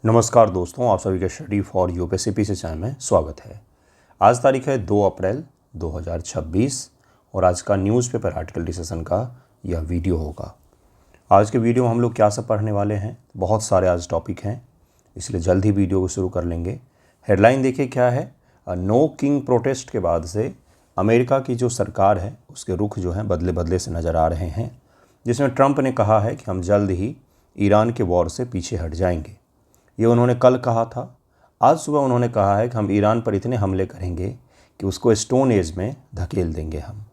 नमस्कार दोस्तों, आप सभी का स्टडी फॉर यूपीएससी से चैनल में स्वागत है। आज तारीख है 2 अप्रैल 2026 और आज का न्यूज़पेपर आर्टिकल डिस्कशन का यह वीडियो होगा। आज के वीडियो में हम लोग क्या सब पढ़ने वाले हैं, बहुत सारे आज टॉपिक हैं, इसलिए जल्द ही वीडियो को शुरू कर लेंगे। हेडलाइन देखिए क्या है, नो किंग प्रोटेस्ट के बाद से अमेरिका की जो सरकार है उसके रुख जो हैं बदले बदले से नज़र आ रहे हैं, जिसमें ट्रंप ने कहा है कि हम जल्द ही ईरान के वॉर से पीछे हट जाएंगे। ये उन्होंने कल कहा था। आज सुबह उन्होंने कहा है कि हम ईरान पर इतने हमले करेंगे कि उसको स्टोन एज में धकेल देंगे हम।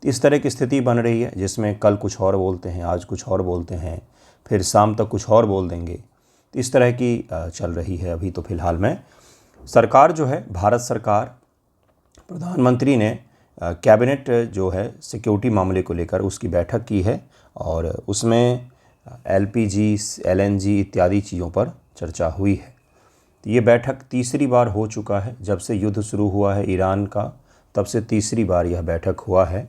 इस तरह की स्थिति बन रही है जिसमें कल कुछ और बोलते हैं, आज कुछ और बोलते हैं, फिर शाम तक कुछ और बोल देंगे। इस तरह की चल रही है अभी तो फ़िलहाल में। सरकार जो है, भारत सरकार, प्रधानमंत्री ने कैबिनेट जो है सिक्योरिटी मामले को लेकर उसकी बैठक की है और उसमें एलपीजी, एलएनजी इत्यादि चीज़ों पर चर्चा हुई है। ये बैठक तीसरी बार हो चुका है जब से युद्ध शुरू हुआ है ईरान का, तब से तीसरी बार यह बैठक हुआ है।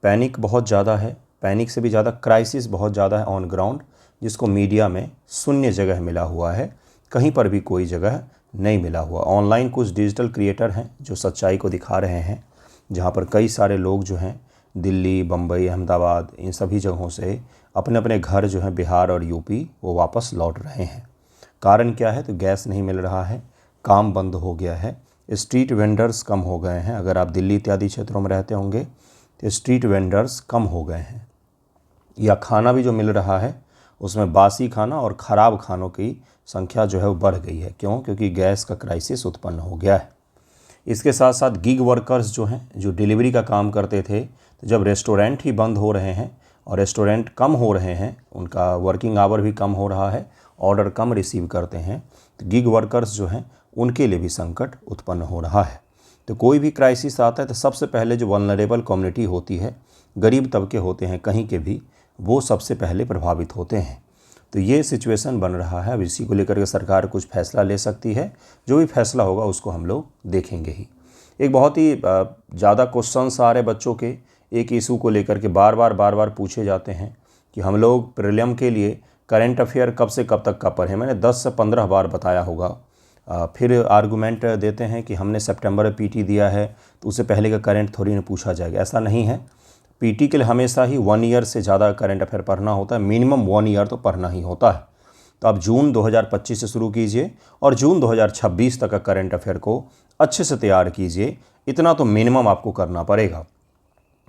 पैनिक बहुत ज़्यादा है, पैनिक से भी ज़्यादा क्राइसिस बहुत ज़्यादा है ऑन ग्राउंड, जिसको मीडिया में शून्य जगह मिला हुआ है, कहीं पर भी कोई जगह नहीं मिला हुआ। ऑनलाइन कुछ डिजिटल क्रिएटर हैं जो सच्चाई को दिखा रहे हैं, जहाँ पर कई सारे लोग जो हैं दिल्ली, बम्बई, अहमदाबाद, इन सभी जगहों से अपने अपने घर जो हैं बिहार और यूपी वो वापस लौट रहे हैं। कारण क्या है, तो गैस नहीं मिल रहा है, काम बंद हो गया है, स्ट्रीट वेंडर्स कम हो गए हैं। अगर आप दिल्ली इत्यादि क्षेत्रों में रहते होंगे तो स्ट्रीट वेंडर्स कम हो गए हैं, या खाना भी जो मिल रहा है उसमें बासी खाना और ख़राब खानों की संख्या जो है वो बढ़ गई है। क्यों? क्योंकि गैस का क्राइसिस उत्पन्न हो गया है। इसके साथ साथ गिग वर्कर्स जो हैं, जो डिलीवरी का काम करते थे, तो जब रेस्टोरेंट ही बंद हो रहे हैं और रेस्टोरेंट कम हो रहे हैं, उनका वर्किंग आवर भी कम हो रहा है, ऑर्डर कम रिसीव करते हैं, तो गिग वर्कर्स जो हैं उनके लिए भी संकट उत्पन्न हो रहा है। तो कोई भी क्राइसिस आता है तो सबसे पहले जो वल्नरेबल कम्युनिटी होती है, गरीब तबके होते हैं कहीं के भी, वो सबसे पहले प्रभावित होते हैं। तो ये सिचुएशन बन रहा है। अब इसी को लेकर के सरकार कुछ फैसला ले सकती है, जो भी फैसला होगा उसको हम लोग देखेंगे ही। एक बहुत ही ज़्यादा क्वेश्चंस आ रहे बच्चों के एक इशू को लेकर के, बार बार पूछे जाते हैं कि हम लोग प्रीलिम के लिए करंट अफेयर कब से कब तक का पढ़ें। मैंने 10 से 15 बार बताया होगा। फिर आर्गूमेंट देते हैं कि हमने सितंबर में पीटी दिया है तो उससे पहले का करंट थोड़ी ना पूछा जाएगा। ऐसा नहीं है। पीटी के लिए हमेशा ही 1 ईयर से ज़्यादा करंट अफेयर पढ़ना होता है, मिनिमम 1 ईयर तो पढ़ना ही होता है। तो आप जून 2025 से शुरू कीजिए और जून 2026 तक का करंट अफेयर को अच्छे से तैयार कीजिए। इतना तो मिनिमम आपको करना पड़ेगा।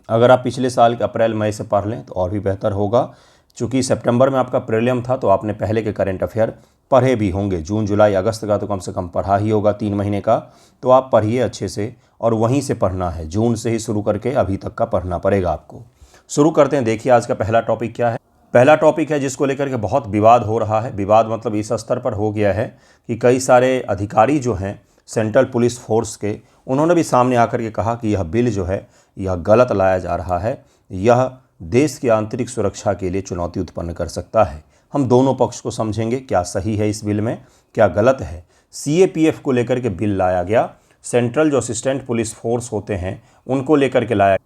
अगर आप पिछले साल के अप्रैल मई से पढ़ लें तो और भी बेहतर होगा। चूँकि सितंबर में आपका प्रीलिम था तो आपने पहले के करंट अफेयर पढ़े भी होंगे। जून, जुलाई, अगस्त का तो कम से कम पढ़ा ही होगा, 3 महीने का। तो आप पढ़िए अच्छे से, और वहीं से पढ़ना है, जून से ही शुरू करके अभी तक का पढ़ना पड़ेगा आपको। शुरू करते हैं। देखिए आज का पहला टॉपिक क्या है। पहला टॉपिक है जिसको लेकर के बहुत विवाद हो रहा है। विवाद मतलब इस स्तर पर हो गया है कि कई सारे अधिकारी जो हैं सेंट्रल पुलिस फोर्स के, उन्होंने भी सामने आकर के कहा कि यह बिल जो है यह गलत लाया जा रहा है, यह देश की आंतरिक सुरक्षा के लिए चुनौती उत्पन्न कर सकता है। हम दोनों पक्ष को समझेंगे, क्या सही है इस बिल में, क्या गलत है। सीएपीएफ को लेकर के बिल लाया गया। सेंट्रल जो असिस्टेंट पुलिस फोर्स होते हैं उनको लेकर के लाया,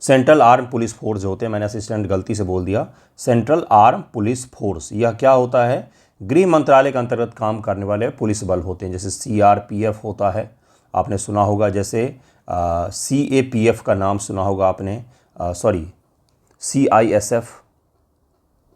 सेंट्रल आर्म पुलिस फोर्स जो होते हैं, मैंने असिस्टेंट गलती से बोल दिया, सेंट्रल आर्म पुलिस फोर्स। यह क्या होता है? गृह मंत्रालय के अंतर्गत काम करने वाले पुलिस बल होते हैं। जैसे सीआरपीएफ होता है, आपने सुना होगा। जैसे सीएपीएफ का नाम सुना होगा आपने, सीआईएसएफ,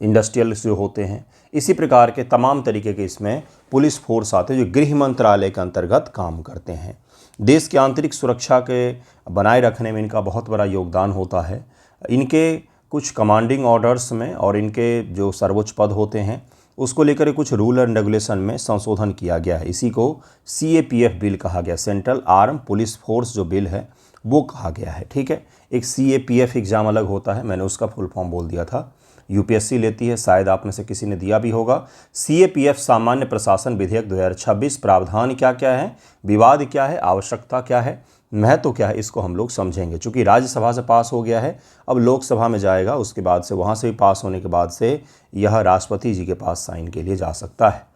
इंडस्ट्रियल जो होते हैं। इसी प्रकार के तमाम तरीके के इसमें पुलिस फोर्स आते हैं जो गृह मंत्रालय के अंतर्गत काम करते हैं। देश की आंतरिक सुरक्षा के बनाए रखने में इनका बहुत बड़ा योगदान होता है। इनके कुछ कमांडिंग ऑर्डर्स में और इनके जो सर्वोच्च पद होते हैं उसको लेकर कुछ रूल एंड रेगुलेशन में संशोधन किया गया है। इसी को सीएपीएफ बिल कहा गया, सेंट्रल आर्म पुलिस फोर्स जो बिल है वो कहा गया है। ठीक है। एक सीएपीएफ एग्ज़ाम अलग होता है, मैंने उसका फुल फॉर्म बोल दिया था, यूपीएससी लेती है, शायद आप में से किसी ने दिया भी होगा। सीएपीएफ सामान्य प्रशासन विधेयक 2026, प्रावधान क्या क्या है, विवाद क्या है, आवश्यकता क्या है, महत्व क्या है, इसको हम लोग समझेंगे। चूँकि राज्यसभा से पास हो गया है, अब लोकसभा में जाएगा, उसके बाद से वहाँ से भी पास होने के बाद से यह राष्ट्रपति जी के पास साइन के लिए जा सकता है।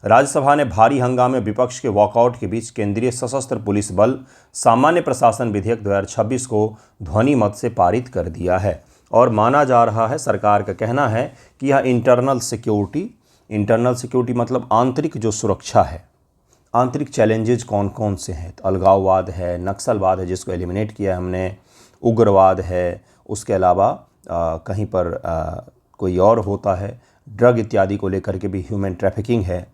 राज्यसभा ने भारी हंगामे विपक्ष के वॉकआउट के बीच केंद्रीय सशस्त्र पुलिस बल सामान्य प्रशासन विधेयक 2026 को ध्वनि मत से पारित कर दिया है। और माना जा रहा है, सरकार का कहना है कि यह इंटरनल सिक्योरिटी इंटरनल सिक्योरिटी मतलब आंतरिक जो सुरक्षा है, आंतरिक चैलेंजेज कौन कौन से हैं, तो अलगाववाद है, नक्सलवाद है जिसको एलिमिनेट किया हमने, उग्रवाद है, उसके अलावा कहीं पर कोई और होता है, ड्रग इत्यादि को लेकर के भी ह्यूमन ट्रैफिकिंग है।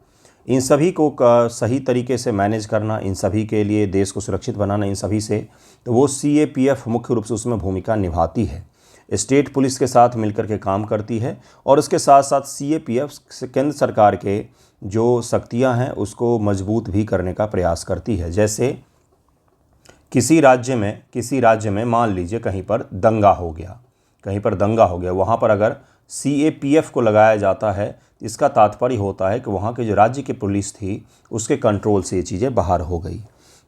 इन सभी को सही तरीके से मैनेज करना, इन सभी के लिए देश को सुरक्षित बनाना, इन सभी से तो वो CAPF मुख्य रूप से उसमें भूमिका निभाती है। स्टेट पुलिस के साथ मिलकर के काम करती है और उसके साथ साथ CAPF केंद्र सरकार के जो शक्तियां हैं उसको मजबूत भी करने का प्रयास करती है। जैसे किसी राज्य में मान लीजिए कहीं पर दंगा हो गया, वहाँ पर अगर CAPF को लगाया जाता है, इसका तात्पर्य होता है कि वहाँ के जो राज्य की पुलिस थी उसके कंट्रोल से ये चीज़ें बाहर हो गई।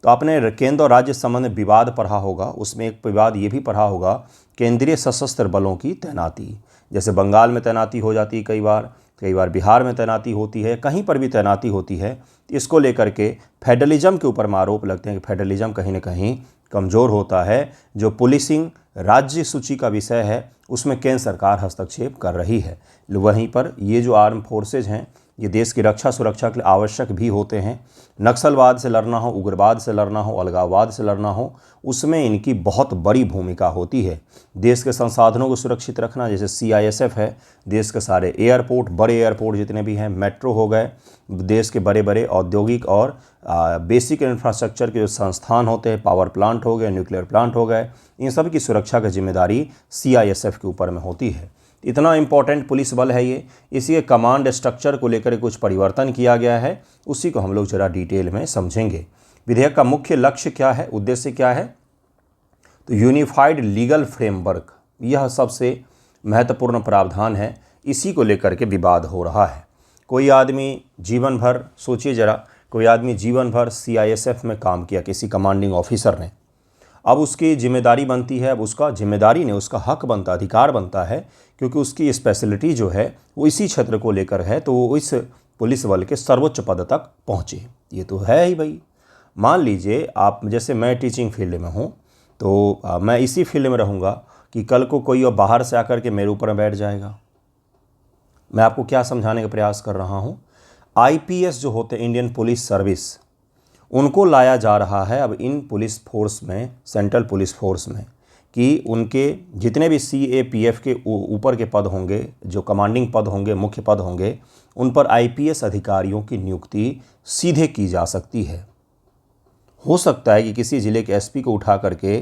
तो आपने केंद्र और राज्य संबंध में विवाद पढ़ा होगा, उसमें एक विवाद ये भी पढ़ा होगा केंद्रीय सशस्त्र बलों की तैनाती। जैसे बंगाल में तैनाती हो जाती है, कई बार बिहार में तैनाती होती है, कहीं पर भी तैनाती होती है। इसको लेकर के फेडरलिज्म के ऊपर आरोप लगते हैं कि फेडरलिज्म कहीं ना कहीं कमज़ोर होता है। जो पुलिसिंग राज्य सूची का विषय है उसमें केंद्र सरकार हस्तक्षेप कर रही है। वहीं पर ये जो आर्म फोर्सेज हैं ये देश की रक्षा सुरक्षा के लिए आवश्यक भी होते हैं। नक्सलवाद से लड़ना हो, उग्रवाद से लड़ना हो, अलगाववाद से लड़ना हो, उसमें इनकी बहुत बड़ी भूमिका होती है। देश के संसाधनों को सुरक्षित रखना, जैसे CISF है, देश के सारे एयरपोर्ट, बड़े एयरपोर्ट जितने भी हैं, मेट्रो हो गए, देश के बड़े बड़े औद्योगिक और बेसिक इंफ्रास्ट्रक्चर के जो संस्थान होते हैं, पावर प्लांट हो गए, न्यूक्लियर प्लांट हो गए, इन सब की सुरक्षा की जिम्मेदारी CISF के ऊपर में होती है। इतना इम्पोर्टेंट पुलिस बल है ये। इसी के कमांड स्ट्रक्चर को लेकर कुछ परिवर्तन किया गया है, उसी को हम लोग ज़रा डिटेल में समझेंगे। विधेयक का मुख्य लक्ष्य क्या है, उद्देश्य क्या है, तो यूनिफाइड लीगल फ्रेमवर्क, यह सबसे महत्वपूर्ण प्रावधान है। इसी को लेकर के विवाद हो रहा है। कोई आदमी जीवन भर, सोचिए ज़रा, कोई आदमी जीवन भर CISF में काम किया, किसी कमांडिंग ऑफिसर ने, अब उसकी जिम्मेदारी बनती है, अब उसका जिम्मेदारी नहीं, उसका हक बनता, अधिकार बनता है, क्योंकि उसकी स्पेशलिटी जो है वो इसी क्षेत्र को लेकर है, तो वो इस पुलिस बल के सर्वोच्च पद तक पहुँचे। ये तो है ही भाई। मान लीजिए आप, जैसे मैं टीचिंग फील्ड में हूँ, तो मैं इसी फील्ड में रहूँगा कि कल को कोई और बाहर से आकर के मेरे ऊपर बैठ जाएगा। मैं आपको क्या समझाने का प्रयास कर रहा हूँ, IPS जो होते हैं, इंडियन पुलिस सर्विस, उनको लाया जा रहा है अब इन पुलिस फोर्स में, सेंट्रल पुलिस फोर्स में, कि उनके जितने भी CAPF के ऊपर के पद होंगे, जो कमांडिंग पद होंगे, मुख्य पद होंगे, उन पर IPS अधिकारियों की नियुक्ति सीधे की जा सकती है। हो सकता है कि किसी ज़िले के SP को उठा करके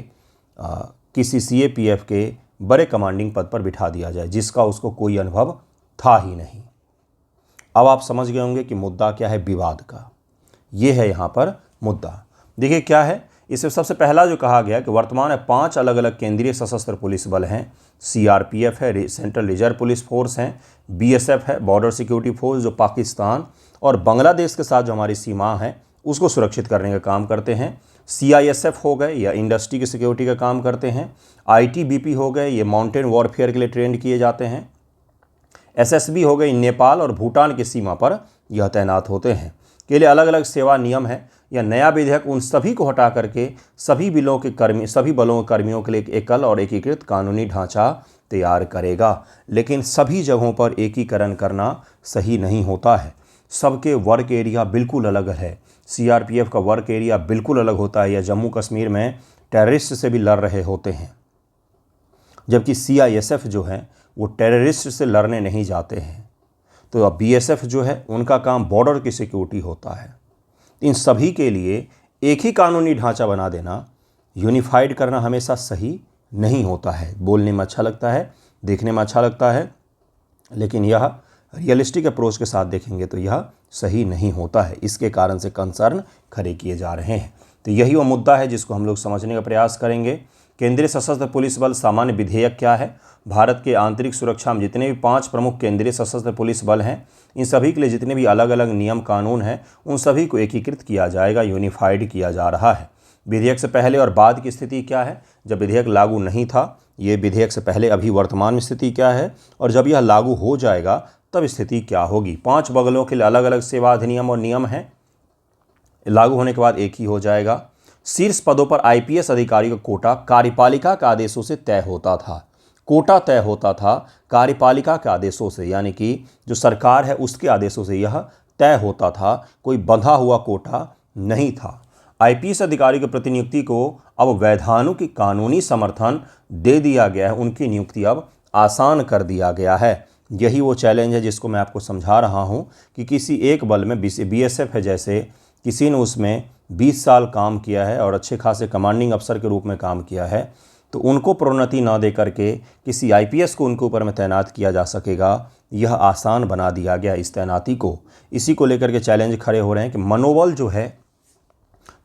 किसी CAPF के बड़े कमांडिंग पद पर बिठा दिया जाए, जिसका उसको कोई अनुभव था ही नहीं। अब आप समझ गए होंगे कि मुद्दा क्या है विवाद का। ये है यहाँ पर मुद्दा। देखिए क्या है, इसमें सबसे पहला जो कहा गया कि वर्तमान में 5 अलग अलग केंद्रीय सशस्त्र पुलिस बल हैं। CRPF है, सेंट्रल रिजर्व पुलिस फोर्स हैं, BSF है, बॉर्डर सिक्योरिटी फोर्स, जो पाकिस्तान और बांग्लादेश के साथ जो हमारी सीमा है उसको सुरक्षित करने का काम करते हैं। CISF हो गए, या इंडस्ट्री की सिक्योरिटी का काम करते हैं। ITBP हो गए, ये माउंटेन वॉरफेयर के लिए ट्रेंड किए जाते हैं। SSB हो गई, नेपाल और भूटान की सीमा पर यह तैनात होते हैं। के लिए अलग अलग सेवा नियम है। यह नया विधेयक उन सभी को हटा करके सभी बलों के कर्मियों के लिए एक एकल और एकीकृत कानूनी ढांचा तैयार करेगा। लेकिन सभी जगहों पर एकीकरण करना सही नहीं होता है। सबके वर्क एरिया बिल्कुल अलग है। CRPF का वर्क एरिया बिल्कुल अलग होता है, या जम्मू कश्मीर में टेररिस्ट से भी लड़ रहे होते हैं, जबकि CISF जो है वो टेररिस्ट से लड़ने नहीं जाते हैं। तो अब BSF जो है उनका काम बॉर्डर की सिक्योरिटी होता है। इन सभी के लिए एक ही कानूनी ढांचा बना देना, यूनिफाइड करना हमेशा सही नहीं होता है। बोलने में अच्छा लगता है, देखने में अच्छा लगता है, लेकिन यह रियलिस्टिक अप्रोच के साथ देखेंगे तो यह सही नहीं होता है। इसके कारण से कंसर्न खड़े किए जा रहे हैं। तो यही वो मुद्दा है जिसको हम लोग समझने का प्रयास करेंगे। केंद्रीय सशस्त्र पुलिस बल सामान्य विधेयक क्या है, भारत के आंतरिक सुरक्षा में जितने भी 5 प्रमुख केंद्रीय सशस्त्र पुलिस बल हैं, इन सभी के लिए जितने भी अलग अलग नियम कानून हैं, उन सभी को एकीकृत किया जाएगा, यूनिफाइड किया जा रहा है। विधेयक से पहले और बाद की स्थिति क्या है, जब विधेयक लागू नहीं था, ये विधेयक से पहले अभी वर्तमान में स्थिति क्या है, और जब यह लागू हो जाएगा तब स्थिति क्या होगी। 5 बगलों के लिए अलग अलग सेवा अधिनियम और नियम हैं। लागू होने के बाद एक ही हो जाएगा। शीर्ष पदों पर IPS अधिकारियों का कोटा कार्यपालिका के आदेशों से तय होता था। कोटा तय होता था कार्यपालिका के आदेशों से, यानी कि जो सरकार है उसके आदेशों से यह तय होता था, कोई बंधा हुआ कोटा नहीं था। आईपीएस अधिकारी की प्रतिनियुक्ति को अब वैधानिक कानूनी समर्थन दे दिया गया है, उनकी नियुक्ति अब आसान कर दिया गया है। यही वो चैलेंज है जिसको मैं आपको समझा रहा हूं कि किसी एक बल में बीएसएफ है, जैसे किसी ने उसमें 20 साल काम किया है और अच्छे खासे कमांडिंग अफसर के रूप में काम किया है, तो उनको प्रोन्नति ना दे करके किसी आईपीएस को उनके ऊपर में तैनात किया जा सकेगा, यह आसान बना दिया गया इस तैनाती को। इसी को लेकर के चैलेंज खड़े हो रहे हैं कि मनोबल जो है,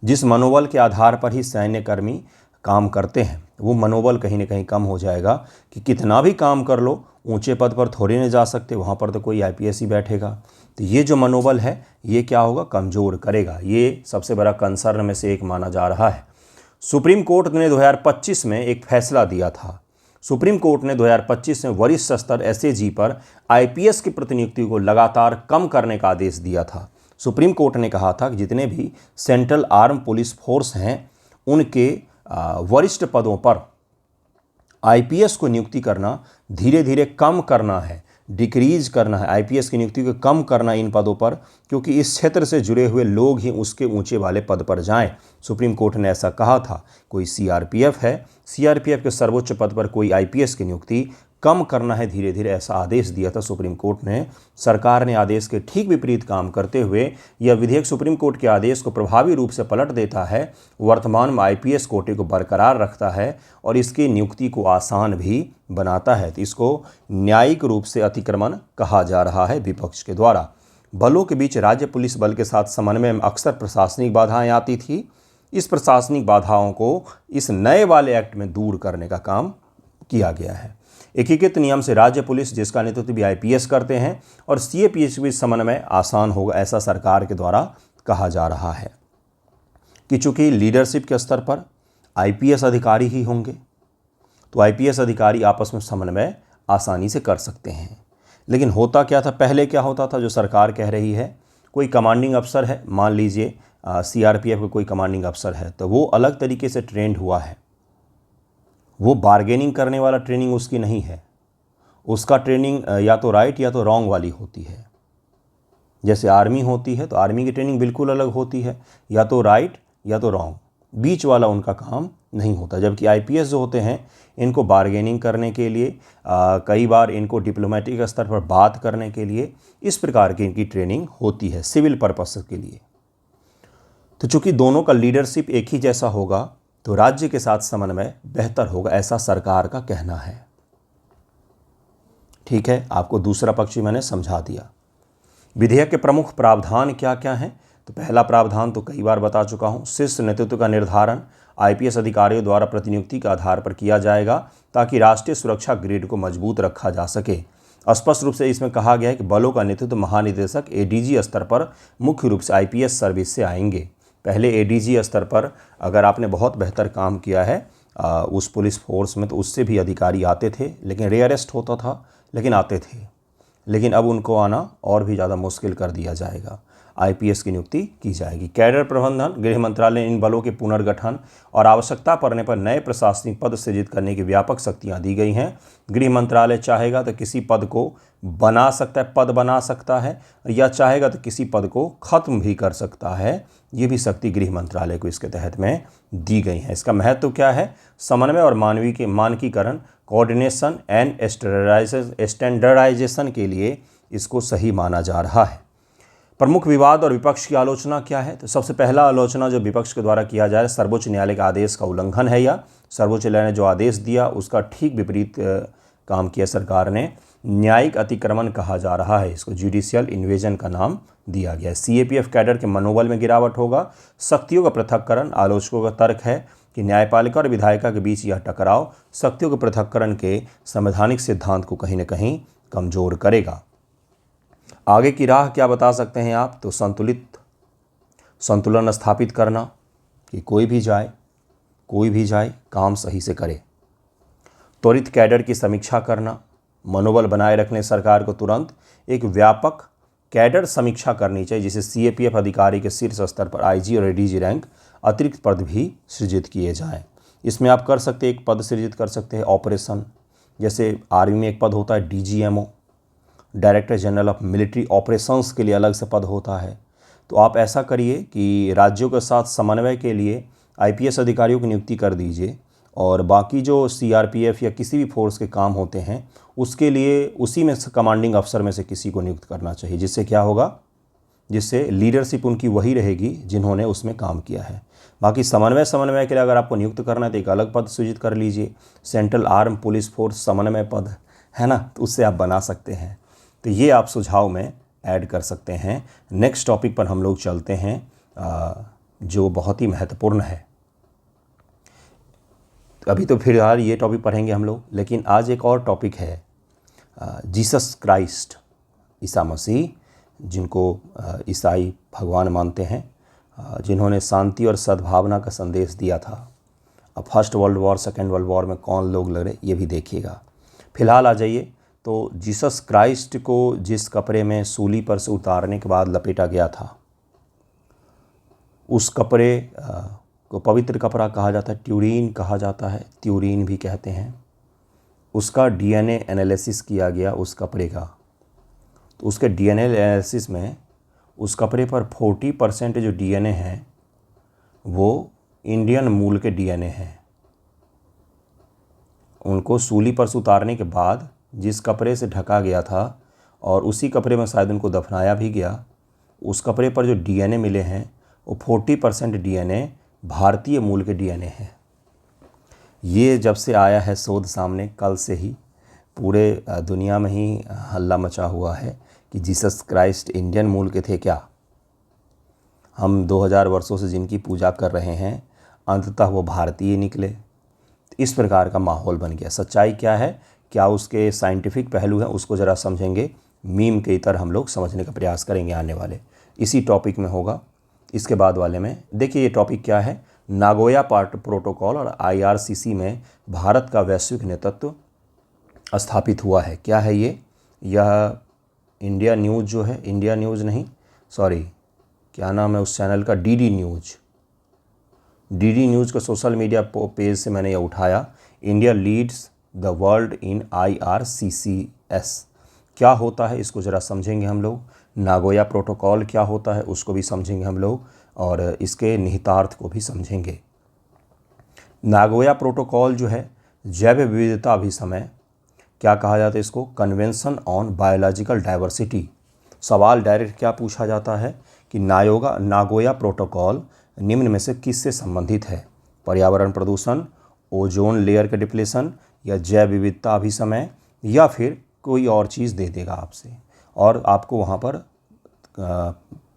जिस मनोबल के आधार पर ही सैन्यकर्मी काम करते हैं, वो मनोबल कहीं ना कहीं कम हो जाएगा कि कितना भी काम कर लो, ऊंचे पद पर थोड़ी नहीं जा सकते, वहाँ पर तो कोई आईपीएस ही बैठेगा। तो ये जो मनोबल है ये क्या होगा, कमज़ोर करेगा। ये सबसे बड़ा कंसर्न में से एक माना जा रहा है। सुप्रीम कोर्ट ने 2025 में एक फैसला दिया था। सुप्रीम कोर्ट ने 2025 में वरिष्ठ स्तर एसएजी पर आईपीएस की प्रतिनियुक्ति को लगातार कम करने का आदेश दिया था। सुप्रीम कोर्ट ने कहा था कि जितने भी सेंट्रल आर्म पुलिस फोर्स हैं उनके वरिष्ठ पदों पर आईपीएस को नियुक्ति करना धीरे धीरे कम करना है, डिक्रीज करना है, आईपीएस की नियुक्ति को कम करना इन पदों पर, क्योंकि इस क्षेत्र से जुड़े हुए लोग ही उसके ऊंचे वाले पद पर जाएं। सुप्रीम कोर्ट ने ऐसा कहा था। कोई सीआरपीएफ है, सीआरपीएफ के सर्वोच्च पद पर कोई आईपीएस की नियुक्ति कम करना है धीरे धीरे, ऐसा आदेश दिया था सुप्रीम कोर्ट ने। सरकार ने आदेश के ठीक विपरीत काम करते हुए यह विधेयक सुप्रीम कोर्ट के आदेश को प्रभावी रूप से पलट देता है, वर्तमान में आईपीएस कोटे को बरकरार रखता है और इसकी नियुक्ति को आसान भी बनाता है। तो इसको न्यायिक रूप से अतिक्रमण कहा जा रहा है विपक्ष के द्वारा। बलों के बीच राज्य पुलिस बल के साथ समन्वय में अक्सर प्रशासनिक बाधाएं आती थी। इस प्रशासनिक बाधाओं को इस नए वाले एक्ट में दूर करने का काम किया गया है। एकीकृत नियम से राज्य पुलिस, जिसका नेतृत्व भी आईपीएस करते हैं, और सीएपीएफ के बीच समन्वय आसान होगा, ऐसा सरकार के द्वारा कहा जा रहा है। कि चूंकि लीडरशिप के स्तर पर आईपीएस अधिकारी ही होंगे, तो आईपीएस अधिकारी आपस में समन्वय आसानी से कर सकते हैं। लेकिन होता क्या था, पहले क्या होता था, जो सरकार कह रही है, कोई कमांडिंग अफसर है, मान लीजिए सीआरपीएफ का कोई कमांडिंग अफसर है, तो वो अलग तरीके से ट्रेंड हुआ है, वो बार्गेनिंग करने वाला ट्रेनिंग उसकी नहीं है, उसका ट्रेनिंग या तो राइट या तो रॉन्ग वाली होती है। जैसे आर्मी होती है तो आर्मी की ट्रेनिंग बिल्कुल अलग होती है, या तो राइट या तो रॉन्ग, बीच वाला उनका काम नहीं होता। जबकि आईपीएस जो होते हैं, इनको बार्गेनिंग करने के लिए, कई बार इनको डिप्लोमेटिक स्तर पर बात करने के लिए, इस प्रकार की इनकी ट्रेनिंग होती है सिविल पर्पस के लिए। तो चूंकि दोनों का लीडरशिप एक ही जैसा होगा, तो राज्य के साथ समन्वय बेहतर होगा, ऐसा सरकार का कहना है। ठीक है, आपको दूसरा पक्ष मैंने समझा दिया। विधेयक के प्रमुख प्रावधान क्या क्या हैं? तो पहला प्रावधान तो कई बार बता चुका हूं, शीर्ष नेतृत्व का निर्धारण आईपीएस अधिकारियों द्वारा प्रतिनियुक्ति के आधार पर किया जाएगा, ताकि राष्ट्रीय सुरक्षा ग्रिड को मजबूत रखा जा सके। स्पष्ट रूप से इसमें कहा गया है कि बलों का नेतृत्व महानिदेशक एडीजी स्तर पर मुख्य रूप से आईपीएस सर्विस से आएंगे। पहले एडीजी स्तर पर अगर आपने बहुत बेहतर काम किया है उस पुलिस फोर्स में, तो उससे भी अधिकारी आते थे, लेकिन रेयरेस्ट होता था, लेकिन आते थे। लेकिन अब उनको आना और भी ज़्यादा मुश्किल कर दिया जाएगा। आईपीएस की नियुक्ति की जाएगी। कैडर प्रबंधन, गृह मंत्रालय ने इन बलों के पुनर्गठन और आवश्यकता पड़ने पर नए प्रशासनिक पद सृजित करने की व्यापक शक्तियां दी गई हैं। गृह मंत्रालय चाहेगा तो किसी पद को बना सकता है, पद बना सकता है, या चाहेगा तो किसी पद को खत्म भी कर सकता है। ये भी शक्ति गृह मंत्रालय को इसके तहत में दी गई है। इसका महत्व क्या है? समन्वय और मानकीकरण, कोऑर्डिनेशन एंड स्टैंडर्डाइजेशन के लिए इसको सही माना जा रहा है। प्रमुख विवाद और विपक्ष की आलोचना क्या है? तो सबसे पहला आलोचना जो विपक्ष के द्वारा किया जा रहा है, सर्वोच्च न्यायालय के आदेश का उल्लंघन है, या सर्वोच्च न्यायालय ने जो आदेश दिया उसका ठीक विपरीत काम किया सरकार ने। न्यायिक अतिक्रमण कहा जा रहा है, इसको जुडिशियल इन्वेजन का नाम दिया गया है। सीएपीएफ कैडर के मनोबल में गिरावट होगा। शक्तियों का पृथक्करण, आलोचकों का तर्क है कि न्यायपालिका और विधायिका के बीच यह टकराव शक्तियों के पृथक्करण के संवैधानिक सिद्धांत को कहीं न कहीं कमजोर करेगा। आगे की राह क्या बता सकते हैं आप? तो संतुलन स्थापित करना, कि कोई भी जाए काम सही से करे। त्वरित कैडर की समीक्षा करना, मनोबल बनाए रखने सरकार को तुरंत एक व्यापक कैडर समीक्षा करनी चाहिए, जिसे सीएपीएफ अधिकारी के शीर्ष स्तर पर आईजी और एडीजी रैंक अतिरिक्त पद भी सृजित किए जाएं। इसमें आप कर सकते हैं, एक पद सृजित कर सकते हैं ऑपरेशन, जैसे आर्मी में एक पद होता है DGMO, director general of military operations के लिए अलग से पद होता है। तो आप ऐसा करिए कि राज्यों के साथ समन्वय के लिए IPS अधिकारियों की नियुक्ति कर दीजिए, और बाकी जो CRPF या किसी भी फोर्स के काम होते हैं उसके लिए उसी में से कमांडिंग अफसर में से किसी को नियुक्त करना चाहिए। जिससे क्या होगा, जिससे लीडरशिप उनकी वही रहेगी जिन्होंने उसमें काम किया है। बाकी समन्वय के लिए अगर आपको नियुक्त करना है तो एक अलग पद सृजित कर लीजिए, सेंट्रल आर्म पुलिस फोर्स समन्वय पद, है ना, तो उससे आप बना सकते हैं। तो ये आप सुझाव में ऐड कर सकते हैं। नेक्स्ट टॉपिक पर हम लोग चलते हैं जो बहुत ही महत्वपूर्ण है। अभी तो फिलहाल ये टॉपिक पढ़ेंगे हम लोग, लेकिन आज एक और टॉपिक है, जीसस क्राइस्ट, ईसा मसीह, जिनको ईसाई भगवान मानते हैं, जिन्होंने शांति और सद्भावना का संदेश दिया था। अब first world war, second world war में कौन लोग लड़े ये भी देखिएगा। फिलहाल आ जाइए, तो जीसस क्राइस्ट को जिस कपड़े में सूली पर से उतारने के बाद लपेटा गया था, उस कपड़े को पवित्र कपड़ा कहा जाता है, ट्यूरीन कहा जाता है, ट्यूरीन भी कहते हैं। उसका DNA एनालिसिस किया गया उस कपड़े का, तो उसके DNA एनालिसिस में उस कपड़े पर 40% जो DNA है वो इंडियन मूल के DNA हैं। उनको सूली पर से उतारने के बाद जिस कपड़े से ढका गया था और उसी कपड़े में शायद उनको दफनाया भी गया, उस कपड़े पर जो DNA मिले हैं वो 40% DNA भारतीय मूल के DNA हैं। ये जब से आया है शोध सामने, कल से ही पूरे दुनिया में ही हल्ला मचा हुआ है कि जीसस क्राइस्ट इंडियन मूल के थे क्या। हम 2000 वर्षों से जिनकी पूजा कर रहे हैं अंततः वो भारतीय निकले। इस प्रकार का माहौल बन गया। सच्चाई क्या है, क्या उसके साइंटिफिक पहलू हैं, उसको ज़रा समझेंगे। मीम के इतर हम लोग समझने का प्रयास करेंगे आने वाले इसी टॉपिक में होगा। इसके बाद वाले में देखिए ये टॉपिक क्या है, नागोया प्रोटोकॉल और IRCC में भारत का वैश्विक नेतृत्व स्थापित हुआ है। क्या है ये, यह इंडिया न्यूज़ जो है, इंडिया न्यूज़ नहीं, सॉरी क्या नाम है उस चैनल का, DD न्यूज़ का सोशल मीडिया पेज से मैंने यह उठाया। India leads the world in IRCCS। क्या होता है इसको ज़रा समझेंगे हम लोग। नागोया प्रोटोकॉल क्या होता है उसको भी समझेंगे हम लोग, और इसके निहितार्थ को भी समझेंगे। नागोया प्रोटोकॉल जो है जैव विविधता अभिसमय, क्या कहा जाता है इसको, कन्वेंशन ऑन बायोलॉजिकल डाइवर्सिटी। सवाल डायरेक्ट क्या पूछा जाता है कि नागोया प्रोटोकॉल निम्न में से किससे संबंधित है, पर्यावरण प्रदूषण, ओजोन लेयर के डिप्लेशन, या जैव विविधता अभिसमय, या फिर कोई और चीज़ दे देगा आपसे, और आपको वहाँ पर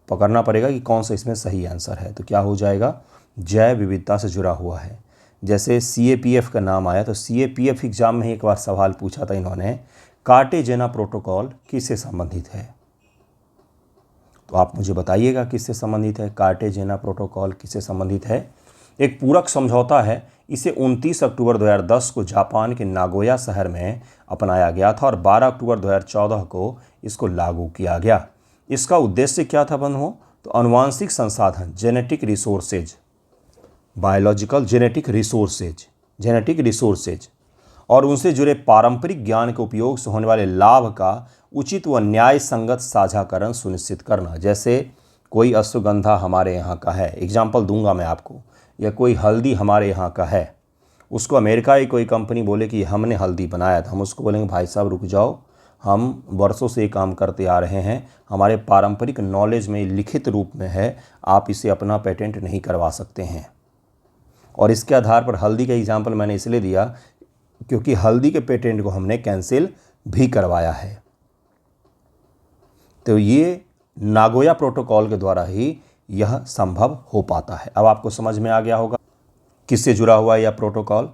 पकड़ना पड़ेगा कि कौन सा इसमें सही आंसर है। तो क्या हो जाएगा, जैव विविधता से जुड़ा हुआ है। जैसे CAPF का नाम आया तो CAPF एग्जाम में एक बार सवाल पूछा था इन्होंने, कार्टेजेना प्रोटोकॉल किससे संबंधित है। तो आप मुझे बताइएगा किससे संबंधित है, कार्टेजेना प्रोटोकॉल किससे संबंधित है। एक पूरक समझौता है, इसे 29 अक्टूबर 2010 को जापान के नागोया शहर में अपनाया गया था और 12 अक्टूबर 2014 को इसको लागू किया गया। इसका उद्देश्य क्या था बंधुओं, तो अनुवांशिक संसाधन, genetic resources, biological genetic resources और उनसे जुड़े पारंपरिक ज्ञान के उपयोग से होने वाले लाभ का उचित व न्याय संगत साझाकरण सुनिश्चित करना। जैसे कोई अश्वगंधा हमारे यहाँ का है, एग्जाम्पल दूंगा मैं आपको, या कोई हल्दी हमारे यहाँ का है, उसको अमेरिका की कोई कंपनी बोले कि हमने हल्दी बनाया था, हम उसको बोलेंगे भाई साहब रुक जाओ, हम वर्षों से ये काम करते आ रहे हैं, हमारे पारंपरिक नॉलेज में लिखित रूप में है, आप इसे अपना पेटेंट नहीं करवा सकते हैं। और इसके आधार पर हल्दी का एग्जाम्पल मैंने इसलिए दिया क्योंकि हल्दी के पेटेंट को हमने कैंसिल भी करवाया है। तो ये नागोया प्रोटोकॉल के द्वारा ही यह संभव हो पाता है। अब आपको समझ में आ गया होगा किससे जुड़ा हुआ है यह प्रोटोकॉल।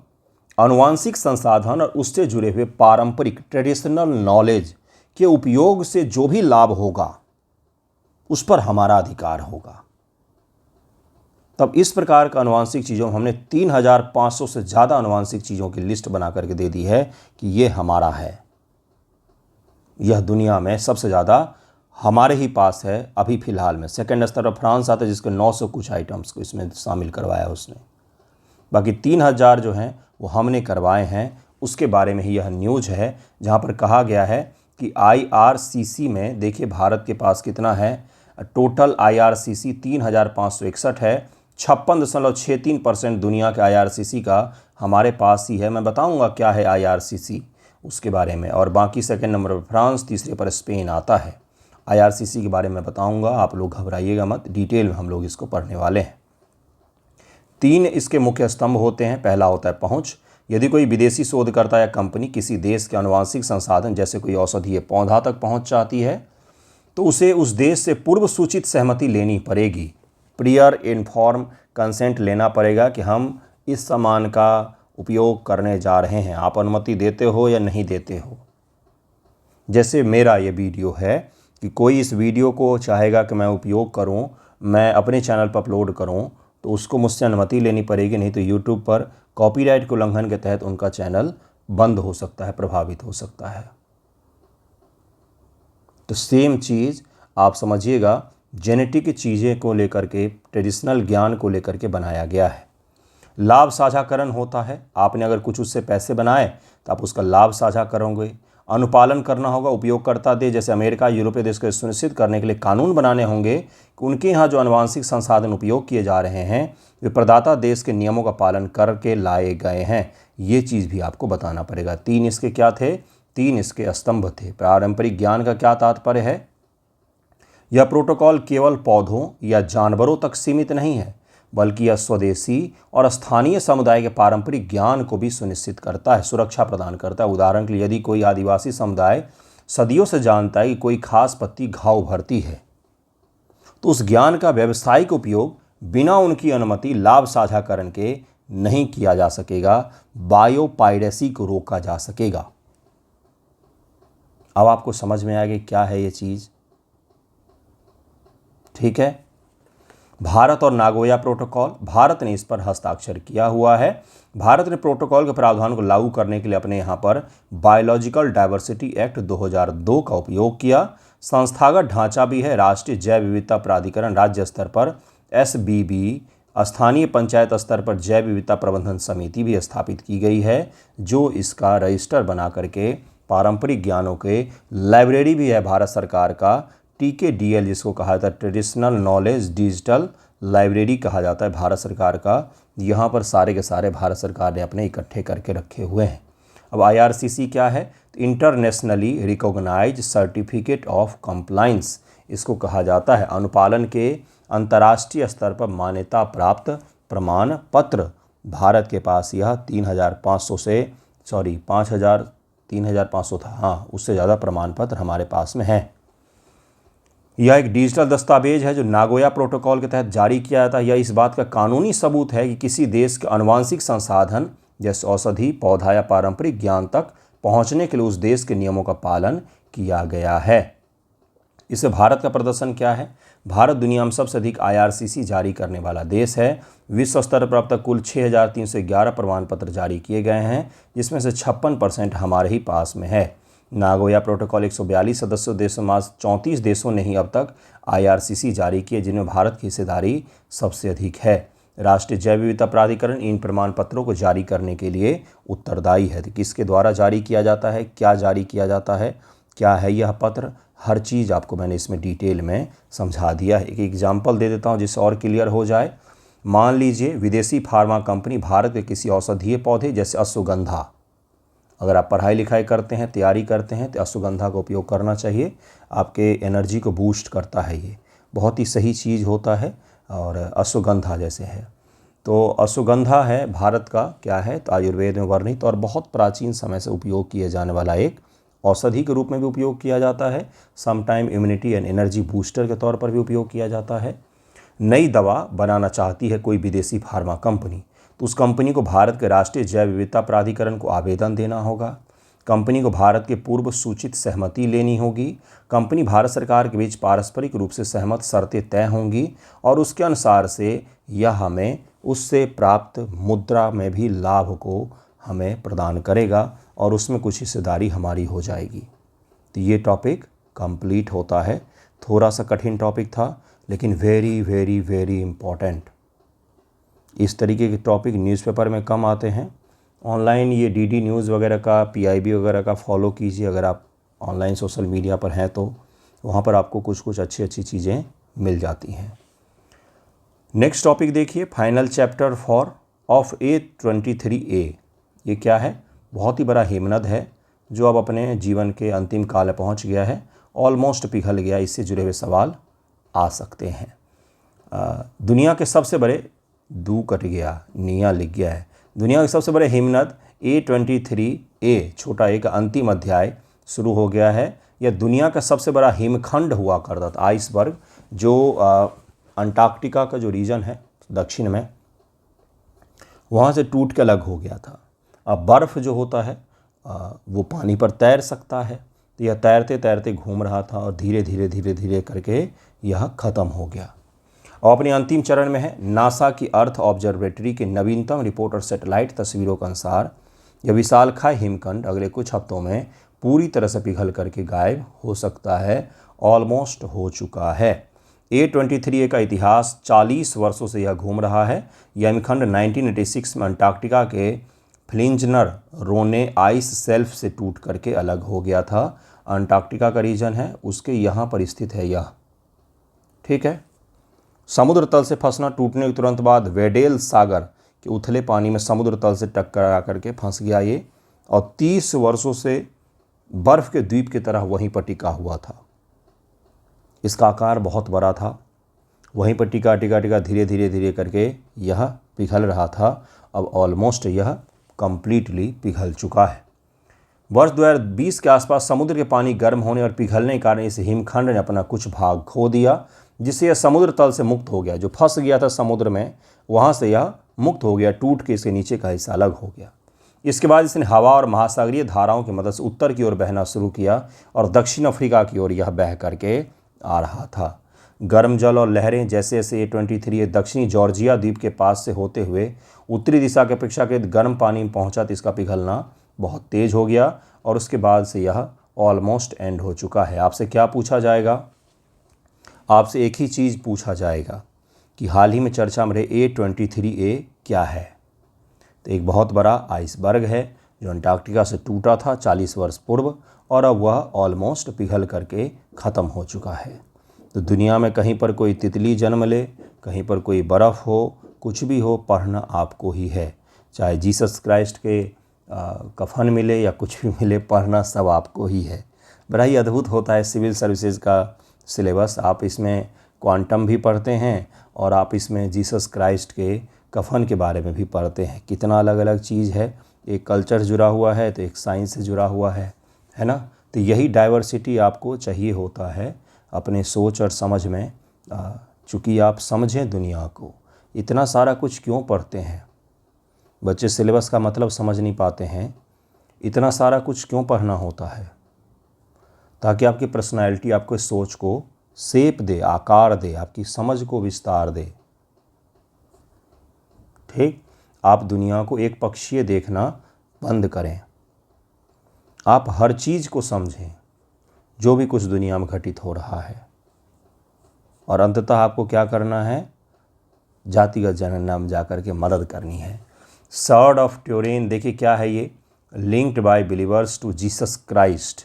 आनुवांशिक संसाधन और उससे जुड़े हुए पारंपरिक ट्रेडिशनल नॉलेज के उपयोग से जो भी लाभ होगा उस पर हमारा अधिकार होगा। तब इस प्रकार का आनुवांशिक चीज़ों में हमने 3500 से ज़्यादा आनुवांशिक चीज़ों की लिस्ट बना करके दे दी है कि ये हमारा है, यह दुनिया में सबसे ज़्यादा हमारे ही पास है। अभी फ़िलहाल में सेकंड स्तर पर फ्रांस आता है जिसके 900 कुछ आइटम्स को इसमें शामिल करवाया उसने। बाकी 3000 जो हैं वो हमने करवाए हैं उसके बारे में ही यह न्यूज है, जहां पर कहा गया है कि IRCC में देखिए भारत के पास कितना है, टोटल IRCC 3,561 है। 56.63% दुनिया के IRCC का हमारे पास ही है। मैं बताऊंगा क्या है IRCC उसके बारे में, और बाकी सेकंड नंबर पर फ्रांस, तीसरे पर स्पेन आता है। IRCC के बारे में बताऊंगा, आप लोग घबराइएगा मत, डिटेल में हम लोग इसको पढ़ने वाले हैं। 3 इसके मुख्य स्तंभ होते हैं। पहला होता है पहुंच। यदि कोई विदेशी शोधकर्ता या कंपनी किसी देश के आनुवांशिक संसाधन जैसे कोई औषधीय पौधा तक पहुंच चाहती है तो उसे उस देश से पूर्व सूचित सहमति लेनी पड़ेगी। प्रियर इन्फॉर्म कंसेंट लेना पड़ेगा कि हम इस सामान का उपयोग करने जा रहे हैं, आप अनुमति देते हो या नहीं देते हो। जैसे मेरा ये वीडियो है कि कोई इस वीडियो को चाहेगा कि मैं उपयोग करूं, मैं अपने चैनल पर अपलोड करूं, तो उसको मुझसे अनुमति लेनी पड़ेगी, नहीं तो यूट्यूब पर कॉपीराइट के उल्लंघन के तहत उनका चैनल बंद हो सकता है, प्रभावित हो सकता है। तो सेम चीज़ आप समझिएगा, जेनेटिक चीज़ें को लेकर के, ट्रेडिशनल ज्ञान को लेकर के बनाया गया है। लाभ साझाकरण होता है। आपने अगर कुछ उससे पैसे बनाए तो आप उसका लाभ साझा करोगे। अनुपालन करना होगा, उपयोगकर्ता देश जैसे अमेरिका, यूरोपीय देश को सुनिश्चित करने के लिए कानून बनाने होंगे कि उनके यहाँ जो आनुवांशिक संसाधन उपयोग किए जा रहे हैं वे प्रदाता देश के नियमों का पालन करके लाए गए हैं। ये चीज़ भी आपको बताना पड़ेगा। 3 इसके क्या थे? 3 इसके स्तंभ थे। पारंपरिक ज्ञान का क्या तात्पर्य है? यह प्रोटोकॉल केवल पौधों या जानवरों तक सीमित नहीं है, बल्कि यह स्वदेशी और स्थानीय समुदाय के पारंपरिक ज्ञान को भी सुनिश्चित करता है, सुरक्षा प्रदान करता है। उदाहरण के लिए यदि कोई आदिवासी समुदाय सदियों से जानता है कि कोई खास पत्ती घाव भरती है, तो उस ज्ञान का व्यावसायिक उपयोग बिना उनकी अनुमति लाभ साझाकरण के नहीं किया जा सकेगा। बायोपायरेसी को रोका जा सकेगा। अब आपको समझ में आएगा क्या है ये चीज़, ठीक है। भारत और नागोया प्रोटोकॉल, भारत ने इस पर हस्ताक्षर किया हुआ है। भारत ने प्रोटोकॉल के प्रावधान को लागू करने के लिए अपने यहाँ पर बायोलॉजिकल डाइवर्सिटी एक्ट 2002 का उपयोग किया। संस्थागत ढांचा भी है। राष्ट्रीय जैव विविधता प्राधिकरण राज्य स्तर पर, SBB, स्थानीय पंचायत स्तर पर जैव विविधता प्रबंधन समिति भी स्थापित की गई है, जो इसका रजिस्टर बना करके पारंपरिक ज्ञानों के लाइब्रेरी भी है भारत सरकार का। TKDL जिसको कहा जाता है, ट्रेडिशनल नॉलेज डिजिटल लाइब्रेरी कहा जाता है भारत सरकार का। यहाँ पर सारे के सारे भारत सरकार ने अपने इकट्ठे करके रखे हुए हैं। अब IRCC क्या है? तो internationally recognise certificate of compliance इसको कहा जाता है। अनुपालन के अंतर्राष्ट्रीय स्तर पर मान्यता प्राप्त प्रमाण पत्र। भारत के पास यह 3,500 था, हाँ, उससे ज़्यादा प्रमाण पत्र हमारे पास में है। यह एक डिजिटल दस्तावेज है जो नागोया प्रोटोकॉल के तहत जारी किया जाता है। यह इस बात का कानूनी सबूत है कि किसी देश के आनुवांशिक संसाधन जैसे औषधि, पौधा या पारंपरिक ज्ञान तक पहुंचने के लिए उस देश के नियमों का पालन किया गया है। इससे भारत का प्रदर्शन क्या है? भारत दुनिया में सबसे अधिक IRCC जारी करने वाला देश है। विश्व स्तर पर अब तक कुल 6,311 प्रमाण पत्र जारी किए गए हैं, जिसमें से 56% हमारे ही पास में है। नागोया प्रोटोकॉल 142 सदस्य देशों में 34 देशों ने ही अब तक IRCC जारी किए, जिनमें भारत की हिस्सेदारी सबसे अधिक है। राष्ट्रीय जैव विविधता प्राधिकरण इन प्रमाण पत्रों को जारी करने के लिए उत्तरदायी है। तो किसके द्वारा जारी किया जाता है, क्या जारी किया जाता है, क्या है यह पत्र, हर चीज़ आपको मैंने इसमें डिटेल में समझा दिया है। एक एग्जाम्पल दे देता हूँ जिससे और क्लियर हो जाए। मान लीजिए विदेशी फार्मा कंपनी भारत के किसी औषधीय पौधे जैसे अश्वगंधा, अगर आप पढ़ाई लिखाई करते हैं, तैयारी करते हैं, तो अश्वगंधा का उपयोग करना चाहिए। आपके एनर्जी को बूस्ट करता है, ये बहुत ही सही चीज़ होता है। और अश्वगंधा जैसे है, तो अश्वगंधा है भारत का क्या है, तो आयुर्वेद में वर्णित और बहुत प्राचीन समय से उपयोग किए जाने वाला एक औषधि के रूप में भी उपयोग किया जाता है। Sometime immunity and energy booster के तौर पर भी उपयोग किया जाता है। नई दवा बनाना चाहती है कोई विदेशी फार्मा कंपनी, तो उस कंपनी को भारत के राष्ट्रीय जैव विविधता प्राधिकरण को आवेदन देना होगा। कंपनी को भारत के पूर्व सूचित सहमति लेनी होगी। कंपनी भारत सरकार के बीच पारस्परिक रूप से सहमत शर्तें तय होंगी और उसके अनुसार से यह हमें उससे प्राप्त मुद्रा में भी लाभ को हमें प्रदान करेगा और उसमें कुछ हिस्सेदारी हमारी हो जाएगी। तो ये टॉपिक कंप्लीट होता है। थोड़ा सा कठिन टॉपिक था, लेकिन वेरी वेरी वेरी इम्पॉर्टेंट। इस तरीके के टॉपिक न्यूज़पेपर में कम आते हैं ऑनलाइन ये डीडी न्यूज़ वगैरह का, पीआईबी वगैरह का फॉलो कीजिए अगर आप ऑनलाइन सोशल मीडिया पर हैं तो वहाँ पर आपको कुछ कुछ अच्छी अच्छी चीज़ें मिल जाती हैं। नेक्स्ट टॉपिक देखिए, final chapter for of A23A। ये क्या है? बहुत ही बड़ा हिमनद है जो अब अपने जीवन के अंतिम काल में पहुँच गया है, ऑलमोस्ट पिघल गया। इससे जुड़े हुए सवाल आ सकते हैं। दुनिया के सबसे बड़े दू कट गया, निया लिख गया है। दुनिया के सबसे बड़े हिमनद A23A छोटा A का अंतिम अध्याय शुरू हो गया है। यह दुनिया का सबसे बड़ा हिमखंड हुआ करता था, आइसबर्ग, जो अंटार्कटिका का जो रीजन है दक्षिण में, वहाँ से टूट के अलग हो गया था। अब बर्फ़ जो होता है वो पानी पर तैर सकता है, तो यह तैरते तैरते घूम रहा था और धीरे धीरे धीरे धीरे करके यह ख़त्म हो गया और अपने अंतिम चरण में है। नासा की अर्थ ऑब्जर्वेटरी के नवीनतम रिपोर्ट और सैटेलाइट तस्वीरों के अनुसार यह विशालकाय हिमखंड अगले कुछ हफ्तों में पूरी तरह से पिघल करके गायब हो सकता है, ऑलमोस्ट हो चुका है। A23A का इतिहास 40 वर्षों से यह घूम रहा है। यह हिमखंड 1986 में अंटार्कटिका के फ्लिंजनर रोने आइस शेल्फ से टूट करके अलग हो गया था। अंटार्कटिका का रीजन है, उसके यहाँ पर स्थित है यह, ठीक है। समुद्र तल से फंसना, टूटने के तुरंत बाद वेडेल सागर के उथले पानी में समुद्र तल से टकरा करके फंस गया ये, और 30 वर्षों से बर्फ़ के द्वीप की तरह वहीं पर टिका हुआ था। इसका आकार बहुत बड़ा था, वहीं पर टिका टिका टिका धीरे धीरे धीरे करके यह पिघल रहा था। अब ऑलमोस्ट यह कंप्लीटली पिघल चुका है। वर्ष 2020 के आसपास समुद्र के पानी गर्म होने और पिघलने के कारण इस हिमखंड ने अपना कुछ भाग खो दिया, जिससे यह समुद्र तल से मुक्त हो गया। जो फंस गया था समुद्र में, वहाँ से यह मुक्त हो गया, टूट के इसके नीचे का हिस्सा अलग हो गया। इसके बाद इसने हवा और महासागरीय धाराओं की मदद से उत्तर की ओर बहना शुरू किया और दक्षिण अफ्रीका की ओर यह बह करके आ रहा था। गर्म जल और लहरें जैसे जैसे A23A दक्षिणी जॉर्जिया द्वीप के पास से होते हुए उत्तरी दिशा के अपेक्षाकृत गर्म पानी में पहुंचा, तो इसका पिघलना बहुत तेज हो गया और उसके बाद से यह ऑलमोस्ट एंड हो चुका है। आपसे क्या पूछा जाएगा? आपसे एक ही चीज़ पूछा जाएगा कि हाल ही में चर्चा में रहे A23A क्या है? तो एक बहुत बड़ा आइसबर्ग है जो अंटार्कटिका से टूटा था 40 वर्ष पूर्व, और अब वह ऑलमोस्ट पिघल करके ख़त्म हो चुका है। तो दुनिया में कहीं पर कोई तितली जन्म ले, कहीं पर कोई बर्फ़ हो, कुछ भी हो, पढ़ना आपको ही है। चाहे जीसस क्राइस्ट के कफन मिले या कुछ भी मिले, पढ़ना सब आपको ही है। बड़ा ही अद्भुत होता है सिविल सर्विसेज का सिलेबस। आप इसमें क्वांटम भी पढ़ते हैं और आप इसमें जीसस क्राइस्ट के कफन के बारे में भी पढ़ते हैं। कितना अलग अलग चीज़ है, एक कल्चर जुड़ा हुआ है तो एक साइंस से जुड़ा हुआ है ना। तो यही डाइवर्सिटी आपको चाहिए होता है अपने सोच और समझ में। चूँकि आप समझें दुनिया को, इतना सारा कुछ क्यों पढ़ते हैं? बच्चे सिलेबस का मतलब समझ नहीं पाते हैं। इतना सारा कुछ क्यों पढ़ना होता है? ताकि आपकी पर्सनैलिटी, आपके सोच को शेप दे, आकार दे, आपकी समझ को विस्तार दे, ठीक। आप दुनिया को एक पक्षीय देखना बंद करें। आप हर चीज़ को समझें जो भी कुछ दुनिया में घटित हो रहा है, और अंततः आपको क्या करना है? जातिगत जनगणना में जाकर के मदद करनी है। सॉर्ड ऑफ ट्यूरिन, देखिए क्या है ये? Linked by believers to Jesus Christ,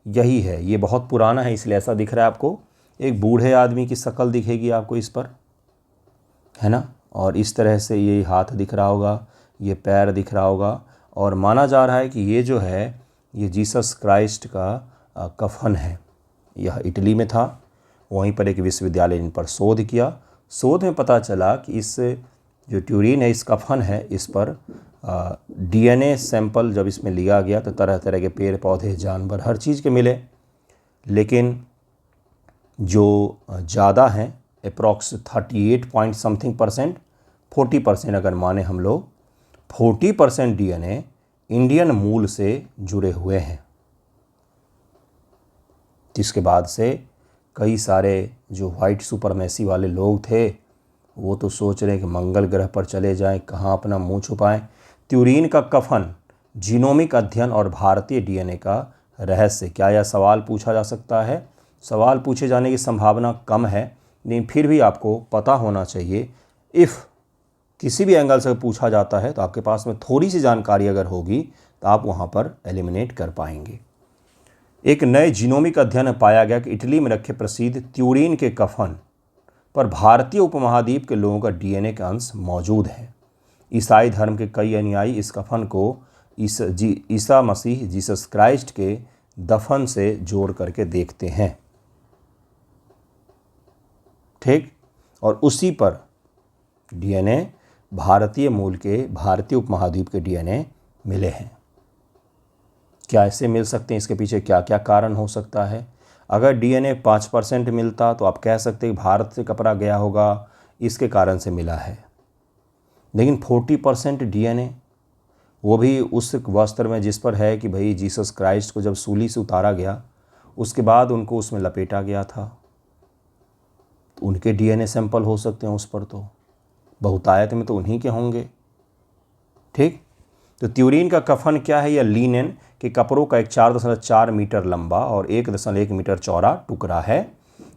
यही है। ये बहुत पुराना है इसलिए ऐसा दिख रहा है आपको। एक बूढ़े आदमी की शक्ल दिखेगी आपको इस पर, है ना, और इस तरह से ये हाथ दिख रहा होगा, ये पैर दिख रहा होगा, और माना जा रहा है कि ये जो है ये जीसस क्राइस्ट का कफन है। यह इटली में था, वहीं पर एक विश्वविद्यालय ने इन पर शोध किया। शोध में पता चला कि इस जो ट्यूरिन है, इस कफन है, इस पर DNA सैंपल जब इसमें लिया गया तो तरह तरह के पेड़ पौधे, जानवर, हर चीज़ के मिले। लेकिन जो ज़्यादा हैं, अप्रॉक्स 38 पॉइंट समथिंग परसेंट, 40% अगर माने हम लोग, 40% DNA इंडियन मूल से जुड़े हुए हैं। जिसके बाद से कई सारे जो वाइट सुपरमेसी वाले लोग थे वो तो सोच रहे हैं कि मंगल ग्रह पर चले जाएं, कहाँ अपना मुंह छुपाएं। ट्यूरिन का कफन, जीनोमिक अध्ययन और भारतीय DNA का रहस्य, क्या यह सवाल पूछा जा सकता है? सवाल पूछे जाने की संभावना कम है, लेकिन फिर भी आपको पता होना चाहिए। इफ़ किसी भी एंगल से पूछा जाता है तो आपके पास में थोड़ी सी जानकारी अगर होगी तो आप वहाँ पर एलिमिनेट कर पाएंगे। एक नए जीनोमिक अध्ययन में पाया गया कि इटली में रखे प्रसिद्ध त्यूरीन के कफन पर भारतीय उपमहाद्वीप के लोगों का डीएनए का अंश मौजूद है। ईसाई धर्म के कई अनुयायी इस कफन को ईसा मसीह जीसस क्राइस्ट के दफन से जोड़ करके देखते हैं, ठीक, और उसी पर डीएनए भारतीय मूल के भारतीय उपमहाद्वीप के डीएनए मिले हैं। क्या ऐसे मिल सकते हैं? इसके पीछे क्या क्या कारण हो सकता है? अगर डीएनए 5% मिलता तो आप कह सकते हैं भारत से कपड़ा गया होगा, इसके कारण से मिला है। लेकिन 40% डीएनए, वो भी उस वस्त्र में जिस पर है कि भाई जीसस क्राइस्ट को जब सूली से उतारा गया उसके बाद उनको उसमें लपेटा गया था, तो उनके डीएनए सैंपल हो सकते हैं उस पर, तो बहुतायत में तो उन्हीं के होंगे, ठीक। तो त्यूरीन का कफन क्या है? यह लिनेन के कपड़ों का एक 4.4 मीटर लंबा और 1.1 मीटर चौड़ा टुकड़ा है।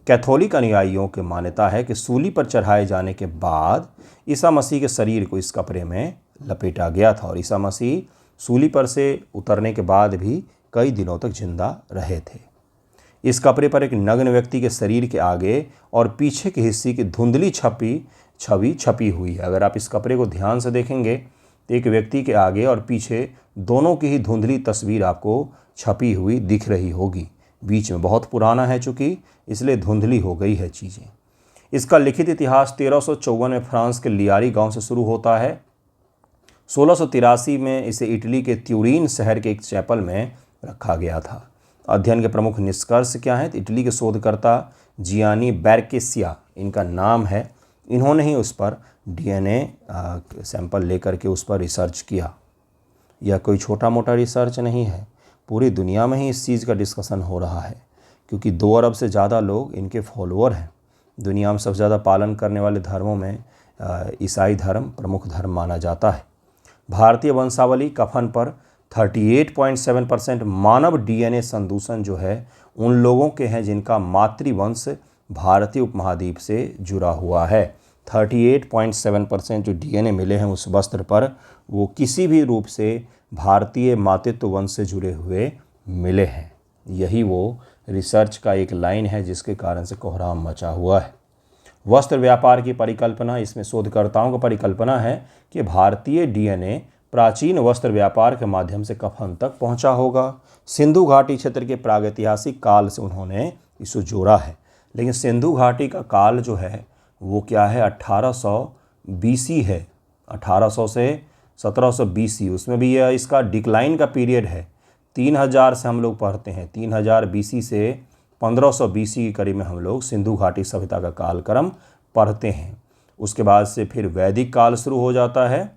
कैथोलिक अनुयायियों की मान्यता है कि सूली पर चढ़ाए जाने के बाद ईसा मसीह के शरीर को इस कपड़े में लपेटा गया था और ईसा मसीह सूली पर से उतरने के बाद भी कई दिनों तक जिंदा रहे थे। इस कपड़े पर एक नग्न व्यक्ति के शरीर के आगे और पीछे के हिस्से की धुंधली छवि छपी हुई है। अगर आप इस कपड़े को ध्यान से देखेंगे तो एक व्यक्ति के आगे और पीछे दोनों की ही धुंधली तस्वीर आपको छपी हुई दिख रही होगी। बीच में बहुत पुराना है चूँकि, इसलिए धुंधली हो गई है चीज़ें। इसका लिखित इतिहास 1354 में फ्रांस के लियारी गांव से शुरू होता है। 1683 में इसे इटली के त्यूरीन शहर के एक चैपल में रखा गया था। अध्ययन के प्रमुख निष्कर्ष क्या हैं? तो इटली के शोधकर्ता जियानी बेरकेसिया इनका नाम है, इन्होंने ही उस पर डीएनए सैंपल लेकर के उस पर रिसर्च किया। यह कोई छोटा मोटा रिसर्च नहीं है, पूरी दुनिया में ही इस चीज़ का डिस्कशन हो रहा है क्योंकि 2 अरब से ज़्यादा लोग इनके फॉलोअर हैं। दुनिया में सबसे ज़्यादा पालन करने वाले धर्मों में ईसाई धर्म प्रमुख धर्म माना जाता है। भारतीय वंशावली कफन पर 38.7% मानव डीएनए संदूषण जो है उन लोगों के हैं जिनका मातृवंश भारतीय उपमहाद्वीप से जुड़ा हुआ है। 38.7% जो डीएनए मिले हैं उस वस्त्र पर वो किसी भी रूप से भारतीय मातृत्व वंश से जुड़े हुए मिले हैं। यही वो रिसर्च का एक लाइन है जिसके कारण से कोहराम मचा हुआ है। वस्त्र व्यापार की परिकल्पना, इसमें शोधकर्ताओं की परिकल्पना है कि भारतीय डीएनए प्राचीन वस्त्र व्यापार के माध्यम से कफन तक पहुंचा होगा। सिंधु घाटी क्षेत्र के प्रागैतिहासिक काल से उन्होंने इसे जोड़ा है, लेकिन सिंधु घाटी का काल जो है वो क्या है? 1800 BC है, 1800 से 1700 BC। उसमें भी यह इसका डिक्लाइन का पीरियड है। 3000 से हम लोग पढ़ते हैं, 3000 BC से 1500 BC के करीब में हम लोग सिंधु घाटी सभ्यता का कालक्रम पढ़ते हैं। उसके बाद से फिर वैदिक काल शुरू हो जाता है,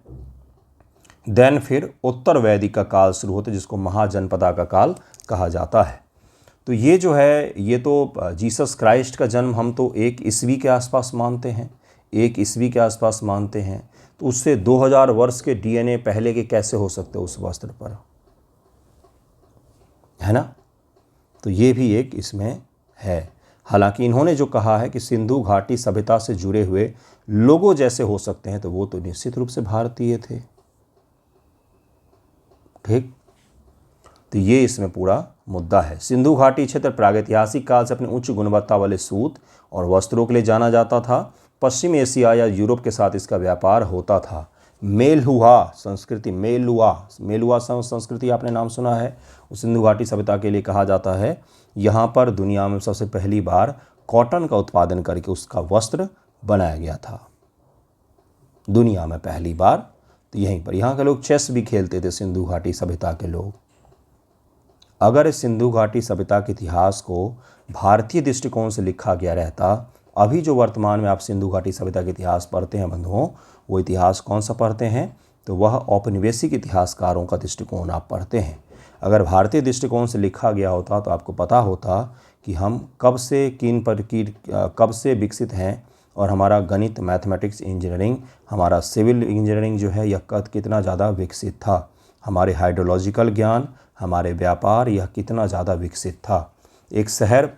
देन फिर उत्तर वैदिक का काल शुरू होता है जिसको महाजनपदा का काल कहा जाता है। तो ये जो है ये तो जीसस क्राइस्ट का जन्म हम तो 1 ईस्वी के आसपास मानते हैं, 1 ईस्वी के आसपास मानते हैं। तो उससे 2000 वर्ष के डीएनए पहले के कैसे हो सकते उस वस्त्र पर, है ना? तो ये भी एक इसमें है। हालांकि इन्होंने जो कहा है कि सिंधु घाटी सभ्यता से जुड़े हुए लोगों जैसे हो सकते हैं, तो वो तो निश्चित रूप से भारतीय थे, ठीक। तो ये इसमें पूरा मुद्दा है। सिंधु घाटी क्षेत्र प्रागैतिहासिक काल से अपनी उच्च गुणवत्ता वाले सूत और वस्त्रों के लिए जाना जाता था। पश्चिम एशिया या यूरोप के साथ इसका व्यापार होता था। मेलुहा संस्कृति, मेलुहा संस्कृति आपने नाम सुना है, उस सिंधु घाटी सभ्यता के लिए कहा जाता है। यहाँ पर दुनिया में सबसे पहली बार कॉटन का उत्पादन करके उसका वस्त्र बनाया गया था, दुनिया में पहली बार। तो यहीं पर यहाँ के लोग चेस भी खेलते थे, सिंधु घाटी सभ्यता के लोग। अगर इस सिंधु घाटी सभ्यता के इतिहास को भारतीय दृष्टिकोण से लिखा गया रहता, अभी जो वर्तमान में आप सिंधु घाटी सभ्यता का इतिहास पढ़ते हैं बंधुओं, वो इतिहास कौन सा पढ़ते हैं? तो वह औपनिवेशिक इतिहासकारों का दृष्टिकोण आप पढ़ते हैं। अगर भारतीय दृष्टिकोण से लिखा गया होता तो आपको पता होता कि हम कब से विकसित हैं और हमारा गणित, मैथमेटिक्स, इंजीनियरिंग, हमारा सिविल इंजीनियरिंग जो है यह कितना ज़्यादा विकसित था, हमारे हाइड्रोलॉजिकल ज्ञान, हमारे व्यापार यह कितना ज़्यादा विकसित था। एक शहर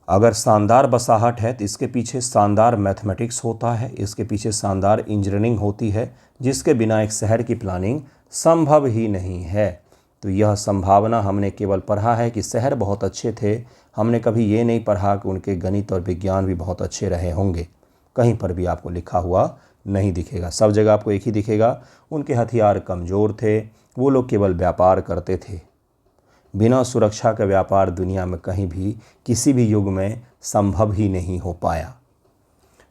अगर शानदार बसाहट है तो इसके पीछे शानदार मैथमेटिक्स होता है, इसके पीछे शानदार इंजीनियरिंग होती है, जिसके बिना एक शहर की प्लानिंग संभव ही नहीं है। तो यह संभावना हमने केवल पढ़ा है कि शहर बहुत अच्छे थे, हमने कभी ये नहीं पढ़ा कि उनके गणित और विज्ञान भी बहुत अच्छे रहे होंगे। कहीं पर भी आपको लिखा हुआ नहीं दिखेगा, सब जगह आपको एक ही दिखेगा, उनके हथियार कमज़ोर थे, वो लोग केवल व्यापार करते थे। बिना सुरक्षा का व्यापार दुनिया में कहीं भी किसी भी युग में संभव ही नहीं हो पाया।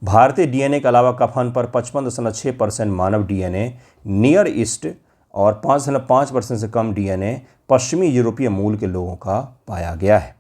भारतीय डीएनए के अलावा कफन पर 55.6% मानव डीएनए नियर ईस्ट और 5.5% से कम डीएनए पश्चिमी यूरोपीय मूल के लोगों का पाया गया है।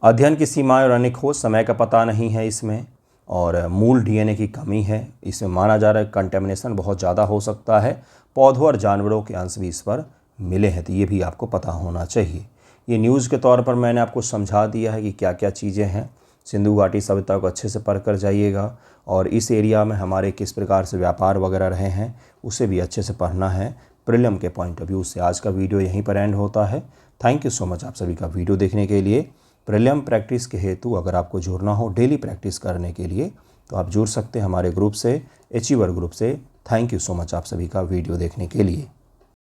अध्ययन की सीमाएं और अन्य खोज समय का पता नहीं है इसमें, और मूल डीएनए की कमी है। इसमें माना जा रहा है कंटेमिनेशन बहुत ज़्यादा हो सकता है, पौधों और जानवरों के अंश भी इस पर मिले हैं, तो ये भी आपको पता होना चाहिए। ये न्यूज़ के तौर पर मैंने आपको समझा दिया है कि क्या क्या चीज़ें हैं। सिंधु घाटी सभ्यता को अच्छे से पढ़ कर जाइएगा, और इस एरिया में हमारे किस प्रकार से व्यापार वगैरह रहे हैं उसे भी अच्छे से पढ़ना है प्रीलिम के पॉइंट ऑफ व्यू से। आज का वीडियो यहीं पर एंड होता है। थैंक यू सो मच आप सभी का वीडियो देखने के लिए। प्रीलिम प्रैक्टिस के हेतु अगर आपको जुड़ना हो डेली प्रैक्टिस करने के लिए, तो आप जुड़ सकते हैं हमारे ग्रुप से, अचीवर ग्रुप से। थैंक यू सो मच आप सभी का वीडियो देखने के लिए।